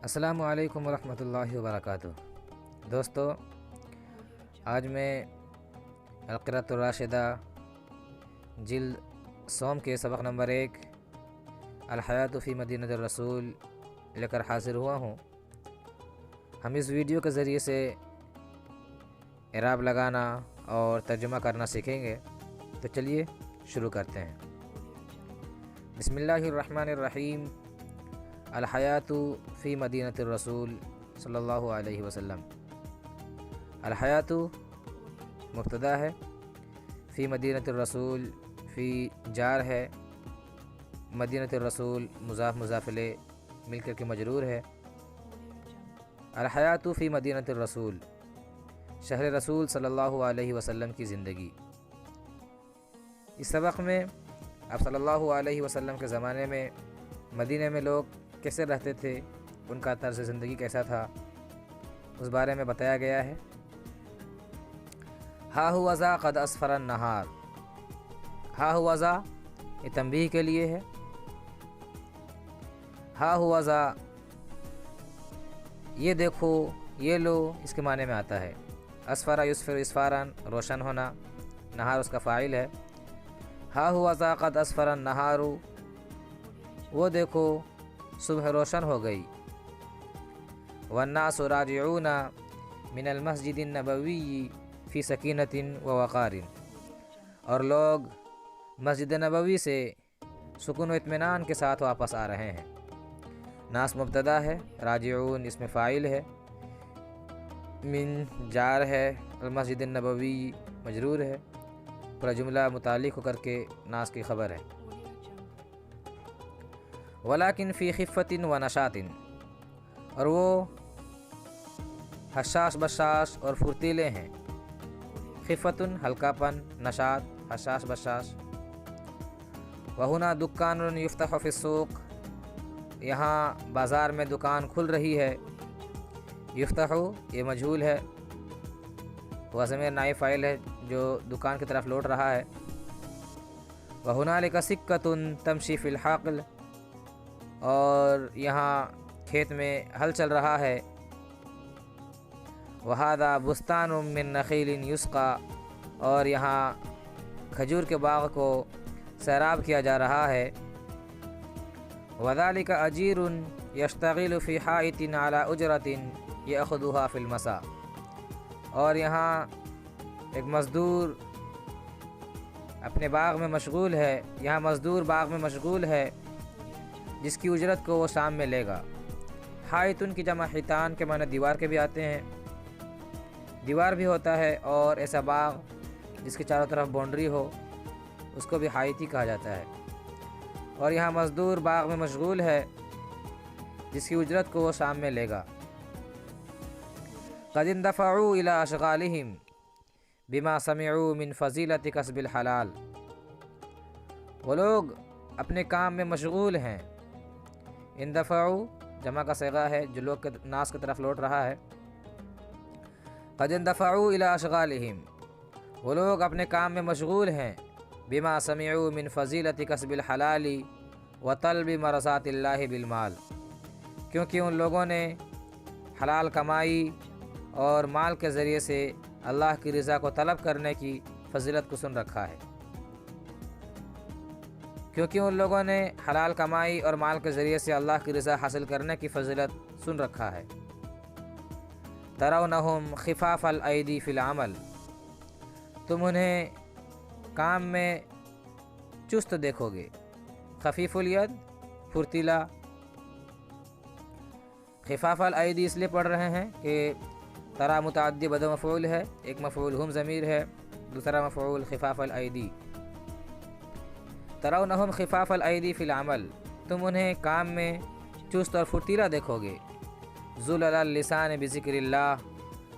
السلام علیکم ورحمۃ اللہ وبرکاتہ۔ دوستو، آج میں القراۃ الراشدہ جلد سوم کے سبق نمبر 1 الحیات فی مدینۃ الرسول لے کر حاضر ہوا ہوں۔ ہم اس ویڈیو کے ذریعے سے اعراب لگانا اور ترجمہ کرنا سیکھیں گے، تو چلیے شروع کرتے ہیں۔ بسم اللہ الرحمن الرحیم۔ الحیات فی مدینۃ الرسول صلی اللہ علیہ وسلم۔ الحیات مبتدا ہے، فی مدینۃ الرسول فی جار ہے، مدینۃ الرسول مضاف مضاف الیہ مل کر کے مجرور ہے۔ الحیات فی مدینۃ الرسول، شہر رسول صلی اللہ علیہ وسلم کی زندگی۔ اس سبق میں آپ صلی اللہ علیہ وسلم کے زمانے میں مدینہ میں لوگ کیسے رہتے تھے، ان کا طرز زندگی کیسا تھا، اس بارے میں بتایا گیا ہے۔ ہا ہوا ذا قد اسفر النہار۔ ہا ہوا ذا یہ تنبیہ کے لیے ہے۔ ہا ہوا ذا یہ دیکھو، یہ لو، اس کے معنی میں آتا ہے۔ اسفر یسفر اسفارن روشن ہونا، نہار اس کا فاعل ہے۔ ہا ہوا ذا قد اسفر النہار، وہ دیکھو صبح روشن ہو گئی۔ والناس راجعون من المسجد النبوی فی سکینۃ و وقار، اور لوگ مسجد نبوی سے سکون و اطمینان کے ساتھ واپس آ رہے ہیں۔ ناس مبتدا ہے، راجعون اس میں فاعل ہے، من جار ہے، المسجد النبوی مجرور ہے، پورا جملہ متعلق ہو کر کے ناس کی خبر ہے۔ ولیکن فی خفۃ و نشاط، اور وہ حشاش بشاش اور پھرتیلے ہیں۔ خفۃ ہلکا پن، نشاط حشاش بشاش۔ وہنا دکان یفتح فی السوق، یہاں بازار میں دکان کھل رہی ہے۔ یفتح یہ مجہول ہے، وہ ضمیر نائب فاعل ہے جو دکان کی طرف لوٹ رہا ہے۔ وہنالک سکۃ تمشی فی الحقل، اور یہاں کھیت میں ہل چل رہا ہے۔ وہذا بستان من نخیل یسقی، اور یہاں کھجور کے باغ کو سیراب کیا جا رہا ہے۔ وذالک اجیر یشتغل فی حائط علی اجرۃ یأخذها فی المساء، اور یہاں ایک مزدور اپنے باغ میں مشغول ہے، یہاں مزدور باغ میں مشغول ہے جس کی اجرت کو وہ شام میں لے گا۔ حائطن کی جمع حیطان کے معنی دیوار کے بھی آتے ہیں، دیوار بھی ہوتا ہے، اور ایسا باغ جس کے چاروں طرف باؤنڈری ہو اس کو بھی حائطی کہا جاتا ہے۔ اور یہاں مزدور باغ میں مشغول ہے جس کی اجرت کو وہ شام میں لے گا۔ قد اندفعوا الی اشغالہم بما سمعوا من فضیلۃ کسب الحلال، وہ لوگ اپنے کام میں مشغول ہیں۔ اندفعوا جمع کا صیغہ ہے جو لوگ کے ناس کی طرف لوٹ رہا ہے۔ قد اندفعوا الی اشغالہم، وہ لوگ اپنے کام میں مشغول ہیں۔ بما سمعوا من فضیلۃ کسب الحلال وطلب مرضات اللہ بالمال، کیونکہ ان لوگوں نے حلال کمائی اور مال کے ذریعے سے اللہ کی رضا کو طلب کرنے کی فضیلت کو سن رکھا ہے۔ کیونکہ ان لوگوں نے حلال کمائی اور مال کے ذریعے سے اللہ کی رضا حاصل کرنے کی فضیلت سن رکھا ہے۔ ترونہم خفاف الایدی فی العمل، تم انہیں کام میں چست دیکھو گے۔ خفیف الید پھرتیلا، خفاف الایدی اس لیے پڑھ رہے ہیں کہ ترا متعدی بدو مفعول ہے، ایک مفعول ہم ضمیر ہے، دوسرا مفعول خفاف الایدی۔ ترونہم خفاف الایدی فی العمل، تم انہیں کام میں چست اور پھرتیلا دیکھو گے۔ ذلل اللسان بذکر اللہ،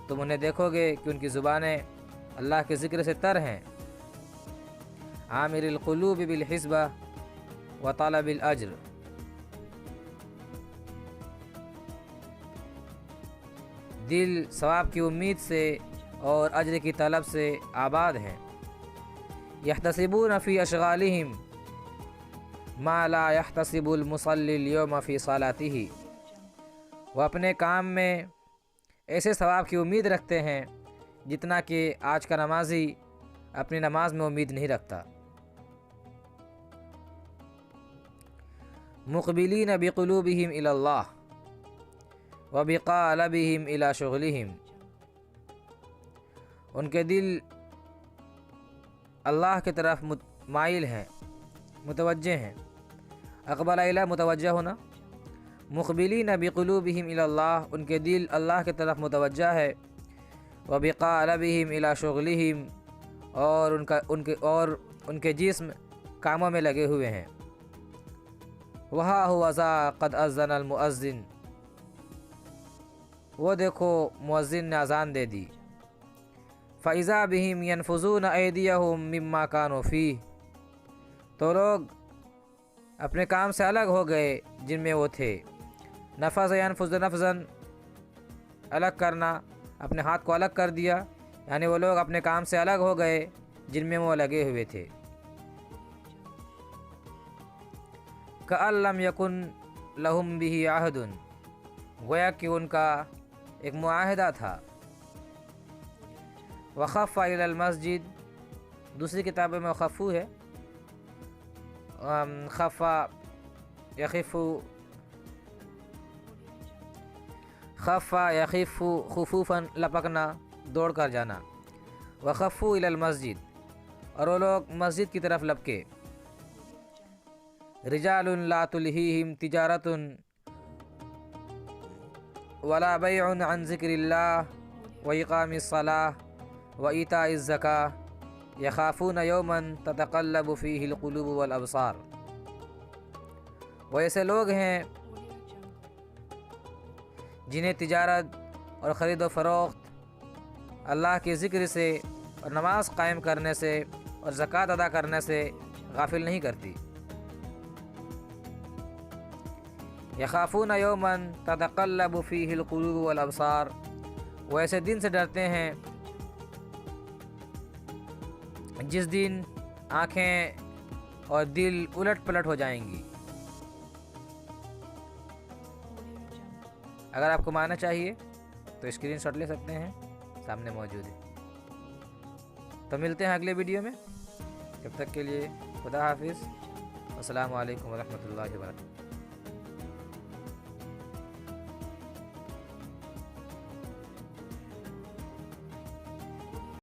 تم انہیں دیکھو گے کہ ان کی زبانیں اللہ کے ذکر سے تر ہیں۔ عامر القلوب بالحسبہ وطلب الاجر، دل ثواب کی امید سے اور اجر کی طلب سے آباد ہیں۔ یحتسبون فی اشغالہم ما لا يحتسب المصلی اليوم فی صلاتہ، وہ اپنے کام میں ایسے ثواب کی امید رکھتے ہیں جتنا کہ آج کا نمازی اپنی نماز میں امید نہیں رکھتا۔ مقبلین بقلوبہم الی اللہ وبقالبہم الی شغلہم، ان کے دل اللہ کی طرف مائل ہیں، متوجہ ہیں۔ اقبل الی متوجہ ہونا، مقبلین بقلوبہم الی اللہ، ان کے دل اللہ کی طرف متوجہ ہے، وبقالبہم الی شغلہم، اور ان کے جسم کاموں میں لگے ہوئے ہیں۔ وہا ہوا ذا قد اذن المؤذن، وہ دیکھو مؤذن نے اذان دے دی۔ فَإِذَا بِهِمْ يَنْفُذُونَ أَيْدِيَهُمْ مِمَّا كَانُوا فِيهِ، تو لوگ اپنے کام سے الگ ہو گئے جن میں وہ تھے۔ نفذ ينفذ نفذاً، الگ کرنا، اپنے ہاتھ کو الگ کر دیا، یعنی وہ لوگ اپنے کام سے الگ ہو گئے جن میں وہ لگے ہوئے تھے۔ كَأَن لَّمْ يَكُن لَّهُم بِهِ عَهْدٌ، گویا کہ ان کا ایک معاہدہ تھا۔ وَخَفَّ إِلَى الْمَسْجِدِ، دوسری کتابوں میں خفو ہے، خف یخف، خف یخف خفوفاً، لپکنا، دوڑ کر جانا۔ وَخَفُّوا إِلَى الْمَسْجِدِ، اور وہ لوگ مسجد کی طرف لپکے۔ رجال لا تلہیہم تجارت ولا بیع عن ذکر اللہ وإقام الصلاة وإیتاء الزکاة یخافون یوما تتقلب فیہ القلوب والابصار، وہ ایسے لوگ ہیں جنہیں تجارت اور خرید و فروخت اللہ کے ذکر سے اور نماز قائم کرنے سے اور زکوٰۃ ادا کرنے سے غافل نہیں کرتی۔ یخافون یوما تتقلب فیہ القلوب والابصار، وہ ایسے دن سے ڈرتے ہیں جس دن آنکھیں اور دل الٹ پلٹ ہو جائیں گی۔ اگر آپ کو معنی چاہیے تو اسکرین شاٹ لے سکتے ہیں، سامنے موجود ہے۔ تو ملتے ہیں اگلے ویڈیو میں، جب تک کے لیے خدا حافظ، السلام علیکم ورحمۃ اللہ وبرکاتہ۔